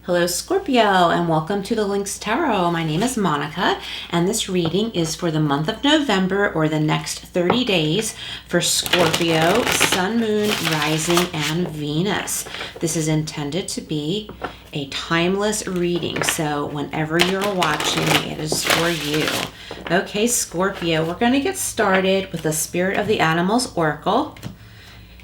Hello Scorpio, and welcome to the Lynx Tarot. My name is Monica, and this reading is for the month of November, or the next 30 days, for Scorpio, Sun, Moon, Rising, and Venus. This is intended to be a timeless reading, so whenever you're watching, it is for you. Okay, Scorpio, we're going to get started with the Spirit of the Animals Oracle.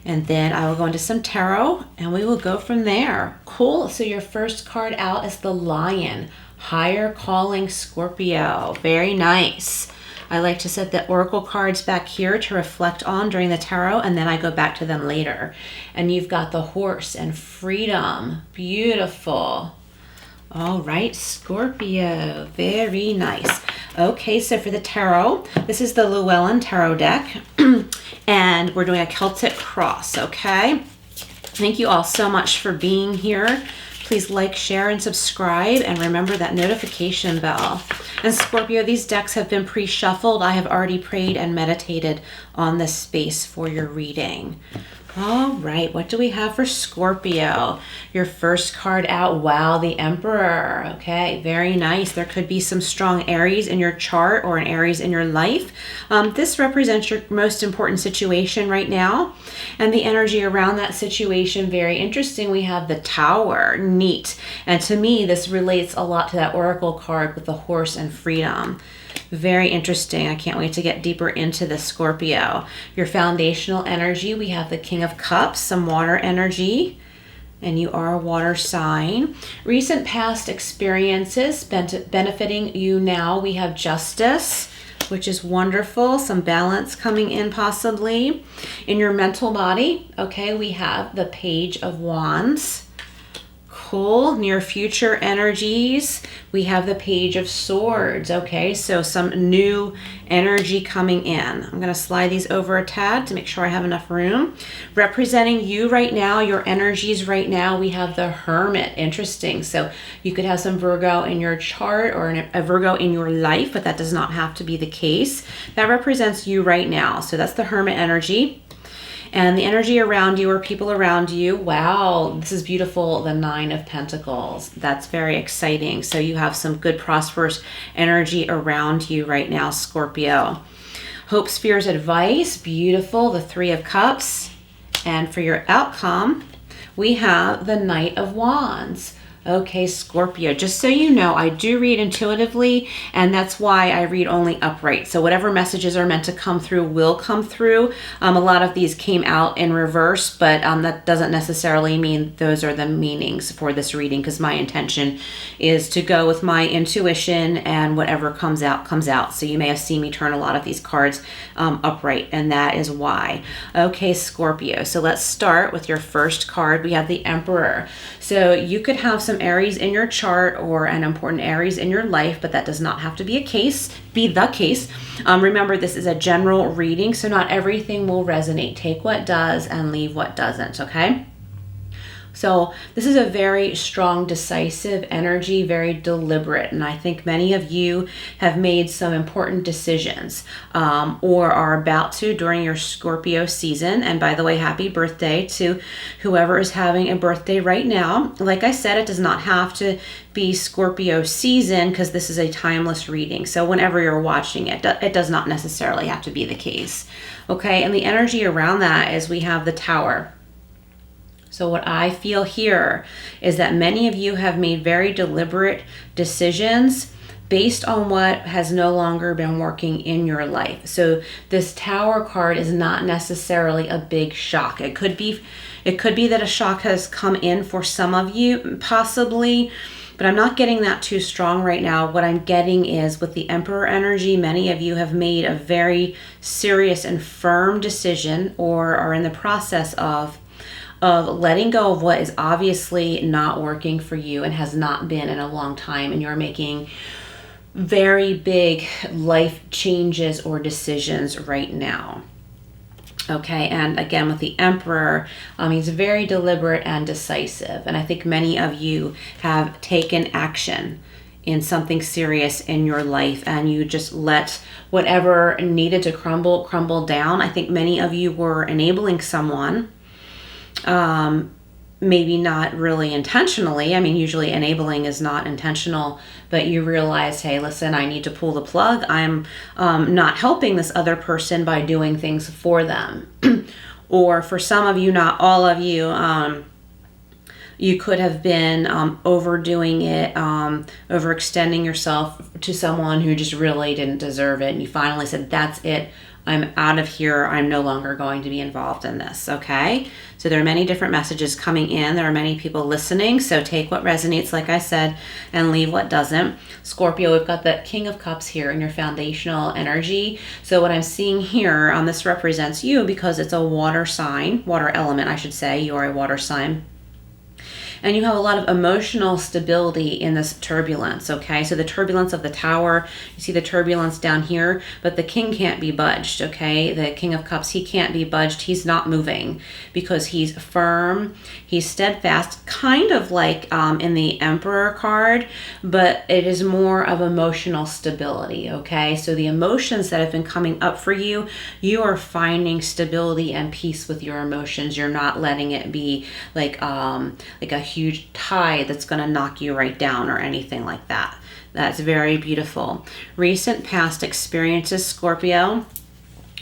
And then I will go into some tarot and we will go from there. Cool. So your first card out is the Lion. Higher calling, Scorpio. Very nice. I like to set the oracle cards back here to reflect on during the tarot, and then I go back to them later. And you've got the Horse and Freedom. Beautiful. All right, Scorpio. Very nice. Okay, so for the tarot, this is the Llewellyn tarot deck. And we're doing a Celtic cross, okay? Thank you all so much for being here. Please like, share, and subscribe, and remember that notification bell. And Scorpio, these decks have been pre-shuffled. I have already prayed and meditated on this space for your reading. All right, what do we have for Scorpio? Your first card out, wow, the Emperor. Okay, very nice. There could be some strong Aries in your chart or an Aries in your life. This represents your most important situation right now. And the energy around that situation, very interesting. We have the Tower, neat. And to me, this relates a lot to that Oracle card with the Horse and Freedom. Very interesting. I can't wait to get deeper into this, Scorpio. Your foundational energy, we have the King of Cups, some water energy, and you are a water sign. Recent past experiences benefiting you now. We have Justice, which is wonderful. Some balance coming in possibly. In your mental body, okay, we have the Page of Wands. Cool. Near future energies, we have the Page of Swords. Okay, so some new energy coming in. I'm going to slide these over a tad to make sure I have enough room. Representing you right now, your energies right now, we have the Hermit. Interesting. So you could have some Virgo in your chart or a Virgo in your life, but that does not have to be the case. That represents you right now. So that's the Hermit energy. And the energy around you or people around you, wow, this is beautiful, the Nine of Pentacles. That's very exciting. So you have some good, prosperous energy around you right now, Scorpio. Hope, fears, advice, beautiful, the Three of Cups. And for your outcome, we have the Knight of Wands. Okay, Scorpio, just so you know, I do read intuitively, and that's why I read only upright. So whatever messages are meant to come through will come through. A lot of these came out in reverse, but that doesn't necessarily mean those are the meanings for this reading, because my intention is to go with my intuition, and whatever comes out, comes out. So you may have seen me turn a lot of these cards upright, and that is why. Okay, Scorpio, so let's start with your first card. We have the Emperor. So you could have some Aries in your chart or an important Aries in your life, but that does not have to be the case. Remember, this is a general reading, so not everything will resonate. Take what does and leave what doesn't, okay? So this is a very strong, decisive energy, very deliberate. And I think many of you have made some important decisions or are about to during your Scorpio season. And by the way, happy birthday to whoever is having a birthday right now. Like I said, it does not have to be Scorpio season because this is a timeless reading. So whenever you're watching it, it does not necessarily have to be the case. Okay, and the energy around that is we have the Tower. So what I feel here is that many of you have made very deliberate decisions based on what has no longer been working in your life. So this Tower card is not necessarily a big shock. It could be that a shock has come in for some of you, possibly, but I'm not getting that too strong right now. What I'm getting is with the Emperor energy, many of you have made a very serious and firm decision or are in the process of letting go of what is obviously not working for you and has not been in a long time, and you're making very big life changes or decisions right now. Okay, and again with the Emperor, he's very deliberate and decisive, and I think many of you have taken action in something serious in your life, and you just let whatever needed to crumble down. I think many of you were enabling someone maybe not really intentionally. I mean, usually enabling is not intentional, but you realize, hey, listen, I need to pull the plug. I'm not helping this other person by doing things for them. Or for some of you, not all of you, you could have been overdoing it, overextending yourself to someone who just really didn't deserve it. And you finally said, that's it. I'm out of here. I'm no longer going to be involved in this. Okay. So there are many different messages coming in. There are many people listening. So take what resonates, like I said, and leave what doesn't. Scorpio, we've got the King of Cups here in your foundational energy. So what I'm seeing here, this represents you because it's a water sign, water element, I should say. You are a water sign. And you have a lot of emotional stability in this turbulence, okay? So the turbulence of the Tower, you see the turbulence down here, but the King can't be budged, okay? The King of Cups, he can't be budged. He's not moving because he's firm, he's steadfast, kind of like in the Emperor card, but it is more of emotional stability, okay? So the emotions that have been coming up for you, you are finding stability and peace with your emotions. You're not letting it be like a huge tide that's going to knock you right down or anything like that. That's very beautiful. Recent past experiences, Scorpio.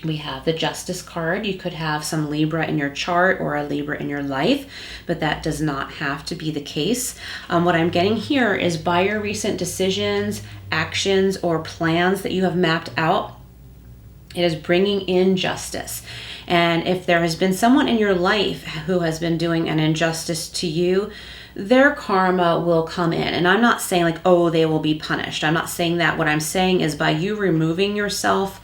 We have the Justice card. You could have some Libra in your chart or a Libra in your life, but that does not have to be the case. What I'm getting here is by your recent decisions, actions, or plans that you have mapped out, it is bringing in justice. And if there has been someone in your life who has been doing an injustice to you, their karma will come in. And I'm not saying like, oh, they will be punished. I'm not saying that. What I'm saying is by you removing yourself,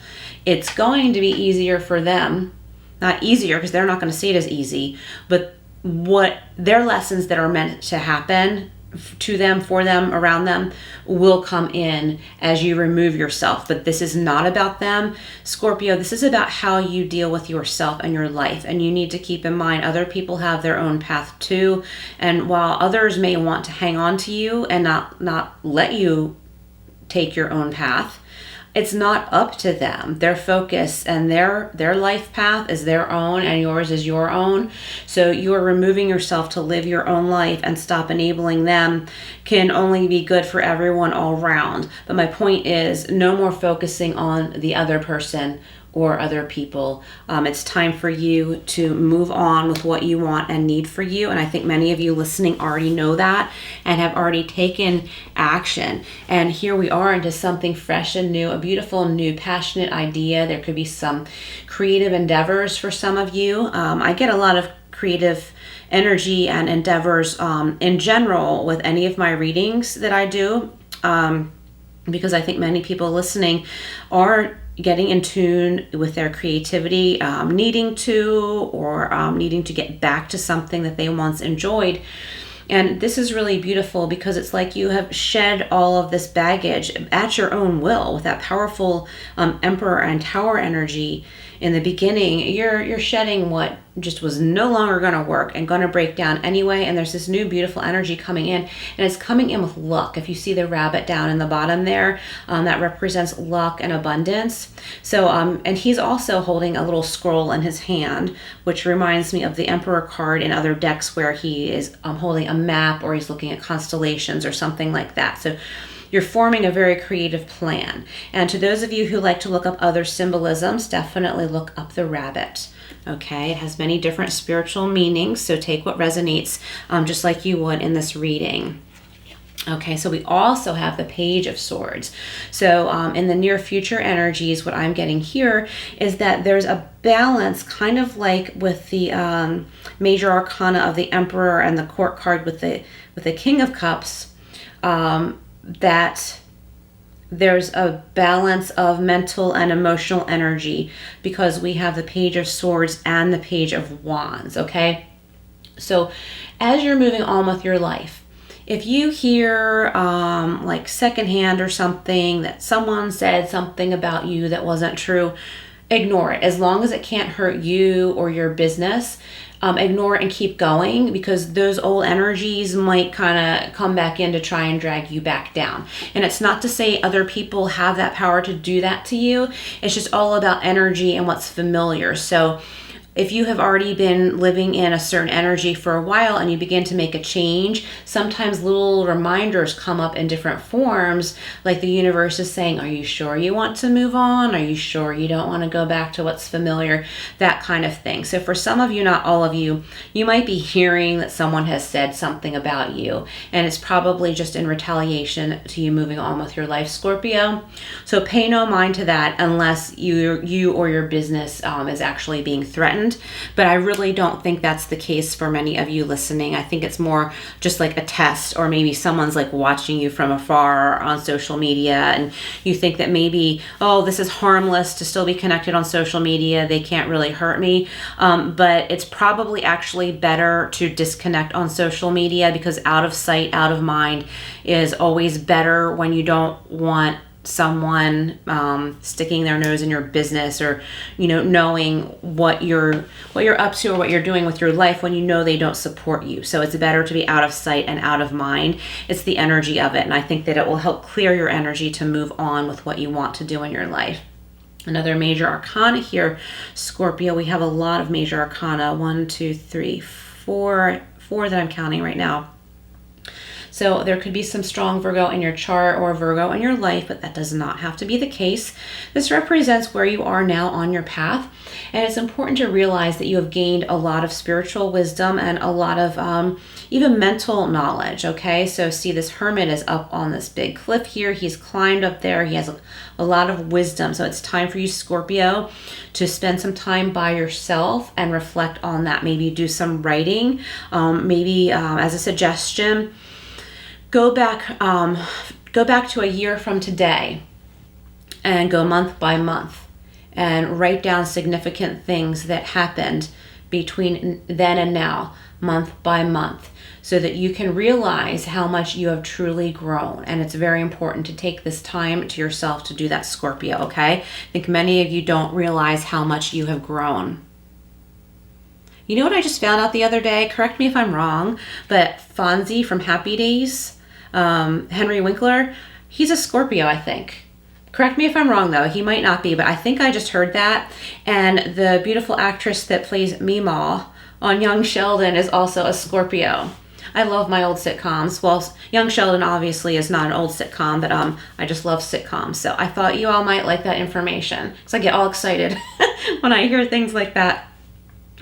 it's going to be easier for them. Not easier because they're not going to see it as easy, but what their lessons that are meant to happen to them, for them, around them, will come in as you remove yourself. But this is not about them, Scorpio. This is about how you deal with yourself and your life. And you need to keep in mind other people have their own path too. And while others may want to hang on to you and not let you take your own path, it's not up to them. Their focus and their life path is their own and yours is your own. So you are removing yourself to live your own life and stop enabling them can only be good for everyone all around. But my point is no more focusing on the other person or other people. It's time for you to move on with what you want and need for you. And I think many of you listening already know that and have already taken action. And here we are into something fresh and new, a beautiful, new, passionate idea. There could be some creative endeavors for some of you. I get a lot of creative energy and endeavors in general with any of my readings that I do, because I think many people listening are getting in tune with their creativity, needing to get back to something that they once enjoyed. And this is really beautiful because it's like you have shed all of this baggage at your own will with that powerful Emperor and Tower energy. In the beginning, you're shedding what just was no longer going to work and going to break down anyway. And there's this new beautiful energy coming in, and it's coming in with luck. If you see the rabbit down in the bottom there, that represents luck and abundance. So, and he's also holding a little scroll in his hand, which reminds me of the Emperor card in other decks where he is holding a map or he's looking at constellations or something like that. So you're forming a very creative plan. And to those of you who like to look up other symbolisms, definitely look up the rabbit. Okay, it has many different spiritual meanings, so take what resonates, just like you would in this reading. Okay, so we also have the Page of Swords. So in the near future energies, what I'm getting here is that there's a balance, kind of like with the major arcana of the Emperor and the Court card with the King of Cups, that there's a balance of mental and emotional energy because we have the Page of Swords and the Page of Wands, okay? So as you're moving on with your life, if you hear like secondhand or something that someone said something about you that wasn't true, ignore it. As long as it can't hurt you or your business, ignore it and keep going, because those old energies might kind of come back in to try and drag you back down. And it's not to say other people have that power to do that to you. It's just all about energy and what's familiar. So if you have already been living in a certain energy for a while and you begin to make a change, sometimes little reminders come up in different forms, like the universe is saying, are you sure you want to move on? Are you sure you don't want to go back to what's familiar? That kind of thing. So for some of you, not all of you, you might be hearing that someone has said something about you, and it's probably just in retaliation to you moving on with your life, Scorpio. So pay no mind to that unless you or your business is actually being threatened. But I really don't think that's the case for many of you listening. I think it's more just like a test, or maybe someone's like watching you from afar on social media and you think that maybe, oh, this is harmless to still be connected on social media. They can't really hurt me. But it's probably actually better to disconnect on social media, because out of sight, out of mind is always better when you don't want someone sticking their nose in your business, or knowing what you're up to or what you're doing with your life when you know they don't support you. So it's better to be out of sight and out of mind. It's the energy of it, and I think that it will help clear your energy to move on with what you want to do in your life. Another major arcana here, Scorpio. We have a lot of major arcana. 1, 2, 3, 4 that I'm counting right now. So there could be some strong Virgo in your chart or Virgo in your life, but that does not have to be the case. This represents where you are now on your path. And it's important to realize that you have gained a lot of spiritual wisdom and a lot of even mental knowledge, okay? So see, this hermit is up on this big cliff here. He's climbed up there. He has a lot of wisdom. So it's time for you, Scorpio, to spend some time by yourself and reflect on that. Maybe do some writing. Maybe as a suggestion, go back to a year from today and go month by month and write down significant things that happened between then and now, month by month, so that you can realize how much you have truly grown. And it's very important to take this time to yourself to do that, Scorpio, okay? I think many of you don't realize how much you have grown. You know what I just found out the other day? Correct me if I'm wrong, but Fonzie from Happy Days, Henry Winkler, he's a Scorpio, I think. Correct me if I'm wrong, though. He might not be, but I think I just heard that. And the beautiful actress that plays Meemaw on Young Sheldon is also a Scorpio. I love my old sitcoms. Well, Young Sheldon obviously is not an old sitcom, but I just love sitcoms. So I thought you all might like that information, because I get all excited when I hear things like that.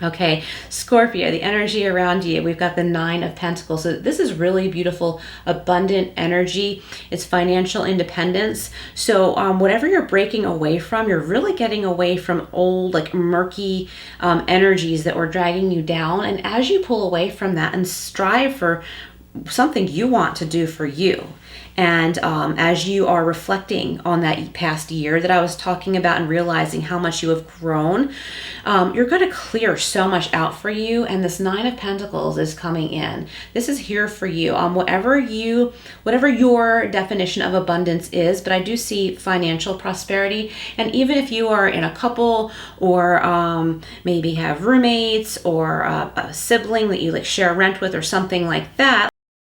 Okay, Scorpio, the energy around you, we've got the 9 of Pentacles. So this is really beautiful, abundant energy. It's financial independence. So whatever you're breaking away from, you're really getting away from old, like murky energies that were dragging you down. And as you pull away from that and strive for something you want to do for you, and as you are reflecting on that past year that I was talking about and realizing how much you have grown, you're going to clear so much out for you. And this 9 of Pentacles is coming in. This is here for you. Whatever your definition of abundance is, but I do see financial prosperity. And even if you are in a couple, or maybe have roommates, or a sibling that you like share rent with, or something like that,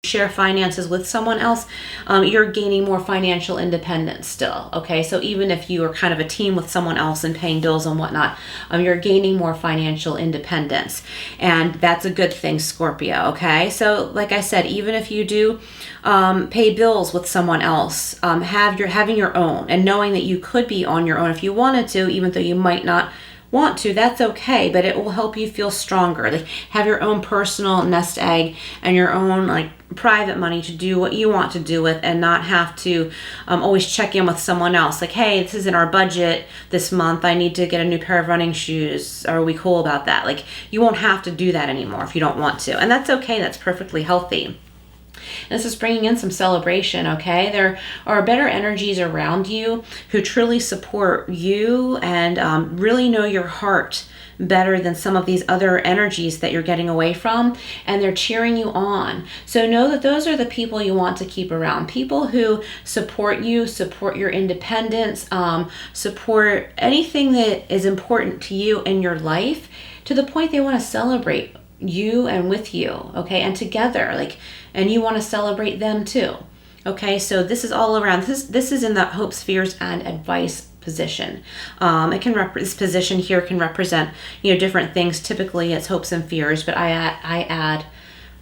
share finances with someone else, you're gaining more financial independence still, okay? So even if you are kind of a team with someone else and paying bills and whatnot, you're gaining more financial independence. And that's a good thing, Scorpio, okay? So like I said, even if you do pay bills with someone else, having your own, and knowing that you could be on your own if you wanted to, even though you might not want to, that's okay, but it will help you feel stronger. Like, have your own personal nest egg and your own like private money to do what you want to do with, and not have to always check in with someone else. Like, hey, this is in our budget this month. I need to get a new pair of running shoes. Are we cool about that? Like, you won't have to do that anymore if you don't want to. And that's okay. That's perfectly healthy. This is bringing in some celebration, okay? There are better energies around you who truly support you and really know your heart better than some of these other energies that you're getting away from, and they're cheering you on. So know that those are the people you want to keep around. People who support you, support your independence, support anything that is important to you in your life, to the point they want to celebrate you and with you, okay, and together, like, and you want to celebrate them too, okay? So this is all around. This is in the hope spheres and advice position. This position here can represent, different things. Typically it's hopes and fears, but I add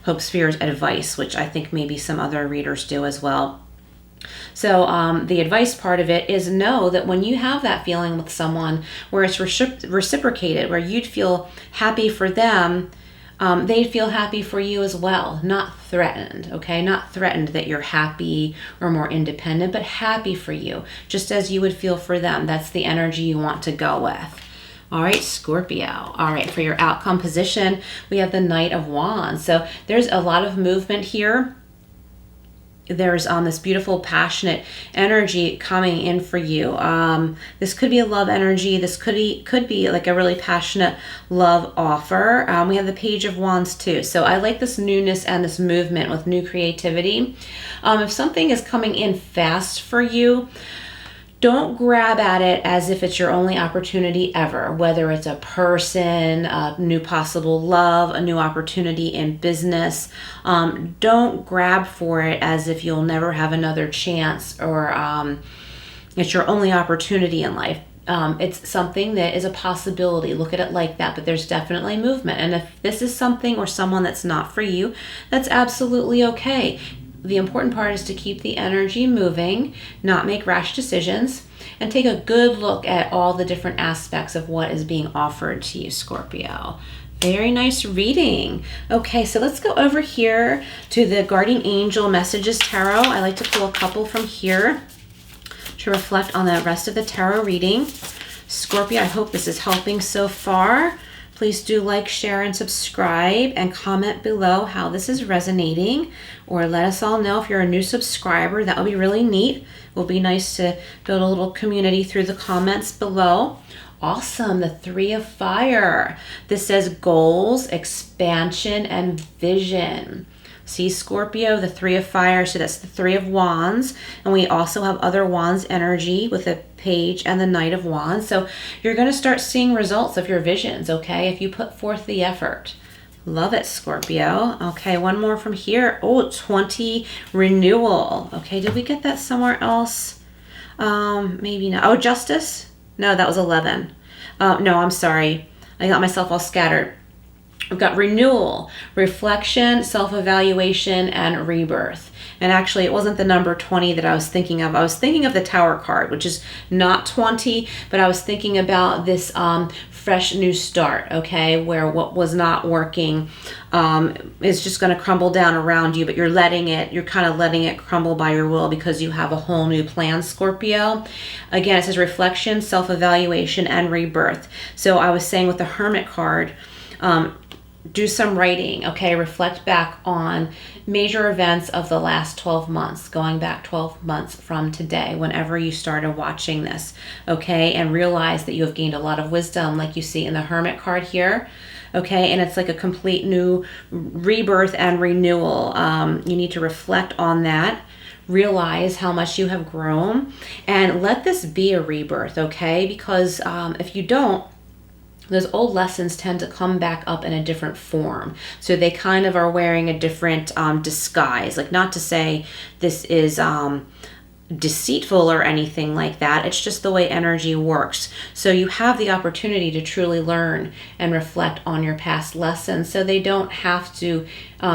hopes, fears, advice, which I think maybe some other readers do as well. So the advice part of it is know that when you have that feeling with someone where it's reciprocated, where you'd feel happy for them, they'd feel happy for you as well. Not threatened, okay? Not threatened that you're happy or more independent, but happy for you, just as you would feel for them. That's the energy you want to go with. All right, Scorpio. All right, for your outcome position, we have the Knight of Wands. So there's a lot of movement here. There's this beautiful, passionate energy coming in for you. This could be a love energy. This could be like a really passionate love offer. We have the Page of Wands too. So I like this newness and this movement with new creativity. If something is coming in fast for you, don't grab at it as if it's your only opportunity ever, whether it's a person, a new possible love, a new opportunity in business. Don't grab for it as if you'll never have another chance or it's your only opportunity in life. It's something that is a possibility. Look at it like that, but there's definitely movement. And if this is something or someone that's not for you, that's absolutely okay. The important part is to keep the energy moving, not make rash decisions, and take a good look at all the different aspects of what is being offered to you, Scorpio. Very nice reading. Okay, so let's go over here to the Guardian Angel Messages Tarot. I like to pull a couple from here to reflect on the rest of the tarot reading. Scorpio, I hope this is helping so far. Please do like, share, and subscribe, and comment below how this is resonating, or let us all know if you're a new subscriber. That would be really neat. It will be nice to build a little community through the comments below. Awesome, the Three of Fire. This says goals, expansion, and vision. See, Scorpio, the Three of Fire, so that's the Three of Wands. And we also have other Wands energy with the Page and the Knight of Wands. So you're going to start seeing results of your visions, okay, if you put forth the effort. Love it, Scorpio. Okay, one more from here. Oh, 20, renewal. Okay, did we get that somewhere else? Maybe not. Oh, Justice? No, that was 11. No, I'm sorry. I got myself all scattered. We've got renewal, reflection, self-evaluation, and rebirth. And actually, it wasn't the number 20 that I was thinking of. I was thinking of the Tower card, which is not 20, but I was thinking about this fresh new start, okay, where what was not working is just going to crumble down around you, but you're kind of letting it crumble by your will because you have a whole new plan, Scorpio. Again, it says reflection, self-evaluation, and rebirth. So I was saying with the Hermit card, do some writing, okay? Reflect back on major events of the last 12 months, going back 12 months from today, whenever you started watching this, okay? And realize that you have gained a lot of wisdom, like you see in the Hermit card here, okay? And it's like a complete new rebirth and renewal. You need to reflect on that. Realize how much you have grown and let this be a rebirth, okay? Because if you don't, those old lessons tend to come back up in a different form. So they kind of are wearing a different disguise. Like, not to say this is deceitful or anything like that. It's just the way energy works. So you have the opportunity to truly learn and reflect on your past lessons. So they don't have to,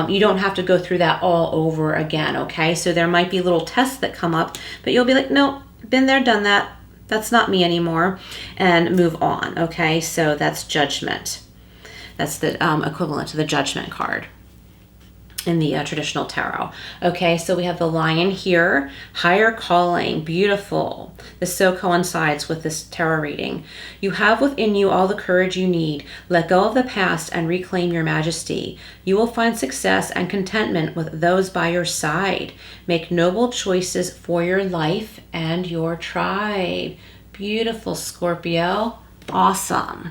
you don't have to go through that all over again, okay? So there might be little tests that come up, but you'll be like, nope, been there, done that. That's not me anymore, and move on, okay? So that's Judgment. That's the equivalent to the Judgment card in the traditional tarot. Okay, so we have the Lion here, higher calling, beautiful. This so coincides with this tarot reading. You have within you all the courage you need. Let go of the past and reclaim your majesty. You will find success and contentment with those by your side. Make noble choices for your life and your tribe. Beautiful, Scorpio. Awesome.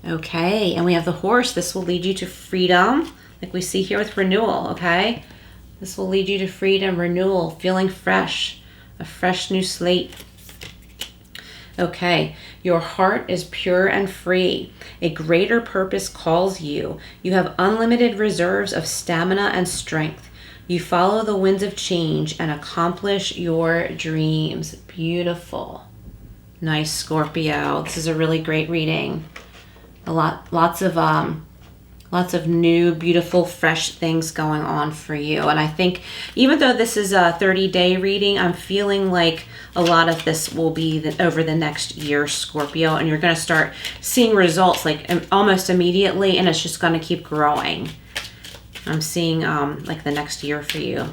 Okay, and we have the Horse. This will lead you to freedom, like we see here with renewal, okay? This will lead you to freedom, renewal, feeling fresh, a fresh new slate. Okay, your heart is pure and free. A greater purpose calls you. You have unlimited reserves of stamina and strength. You follow the winds of change and accomplish your dreams. Beautiful. Nice, Scorpio. This is a really great reading. Lots of new, beautiful, fresh things going on for you. And I think even though this is a 30-day reading, I'm feeling like a lot of this will be over the next year, Scorpio, and you're going to start seeing results like almost immediately, and it's just going to keep growing. I'm seeing like the next year for you.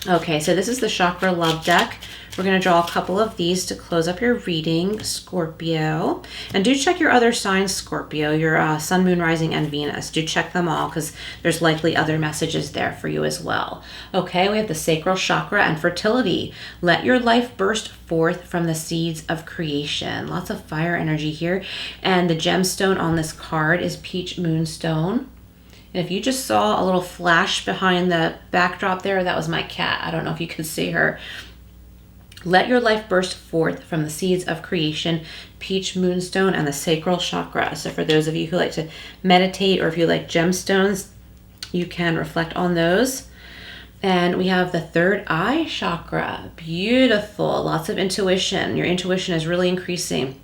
Okay, so this is the Chakra Love deck. We're going to draw a couple of these to close up your reading, Scorpio. And do check your other signs, Scorpio, your Sun, Moon, Rising, and Venus. Do check them all because there's likely other messages there for you as well. Okay, we have the Sacral Chakra and fertility. Let your life burst forth from the seeds of creation. Lots of fire energy here. And the gemstone on this card is Peach Moonstone. And if you just saw a little flash behind the backdrop there, that was my cat. I don't know if you can see her. Let your life burst forth from the seeds of creation, Peach Moonstone, and the Sacral Chakra. So for those of you who like to meditate or if you like gemstones, you can reflect on those. And we have the third eye chakra. Beautiful. Lots of intuition. Your intuition is really increasing.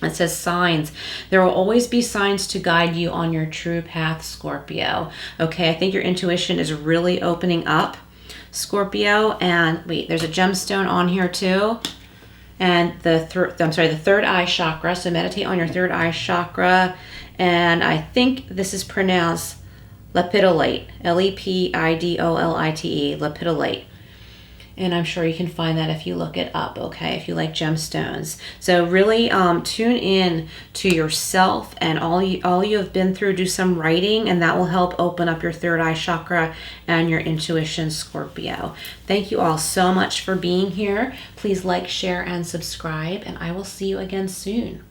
It says signs. There will always be signs to guide you on your true path, Scorpio. Okay, I think your intuition is really opening up, Scorpio. And wait, there's a gemstone on here too. And the third eye chakra. So meditate on your third eye chakra. And I think this is pronounced lepidolite. Lepidolite. Lepidolite. And I'm sure you can find that if you look it up, okay, if you like gemstones. So really tune in to yourself and all you have been through. Do some writing, and that will help open up your third eye chakra and your intuition, Scorpio. Thank you all so much for being here. Please like, share, and subscribe, and I will see you again soon.